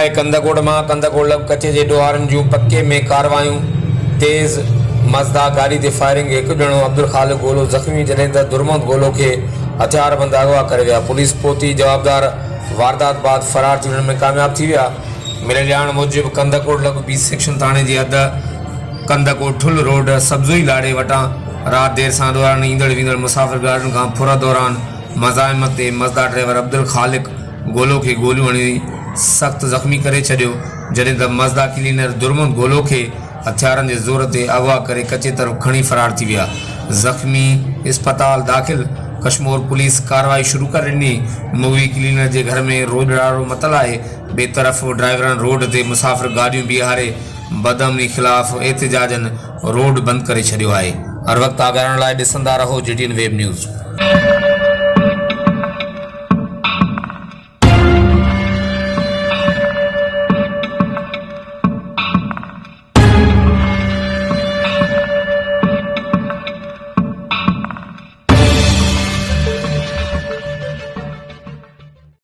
आहे कंदकोट मां। कंदकोट लग कचे जे ॾोहारनि जूं पक्के में कारवायूं तेज़। मज़दा गाड़ी ते फायरिंग। हिकु ॼणो अब्दुल खालिक गोलो ज़ख़्मी, जॾहिं त दुरमंत गोलो खे हथियारबंद अगवा करे विया। पुलिस पहुती जवाबदार वारदात बाद फरार थियण में कामयाब थी विया। मिलियल ॼाण मूजिबि कंदकोट लग बी सेक्शन थाणे जी हद कंदकोट ठुल रोड सब्ज़ोई लाड़े वटां रात देर सां दौरान ईंदड़ वींदड़ मुसाफ़िर गाॾियुनि खां फुर दौरान मज़ाहिमत ते मज़दा ड्राइवर अब्दुल खालिक गोलो खे गोलियूं हणी सख़्त ज़ख़्मी करे छॾियो, जॾहिं त मज़दा क्लीनर दुरमंत गोलो खे हथियारनि जे ज़ोर ते अगवा करे कचे तरफ़ खणी फरार थी विया। ज़ख़्मी अस्पताल दाख़िल। कश्मीर पुलिस कार्रवाई शुरू कर ॾिनी। मूवी क्लीनर जे घर में रोज़गारो मतल आहे। ॿिए तरफ़ ड्राइवरनि रोड ते मुसाफ़िर गाॾियूं बीहारे बदअमनी ख़िलाफ़ एहतिजाजन रोड बंदि करे छॾियो आहे। हर वक़्तु आगाहण लाइ ॾिसंदा रहो GTN वेब न्यूज़।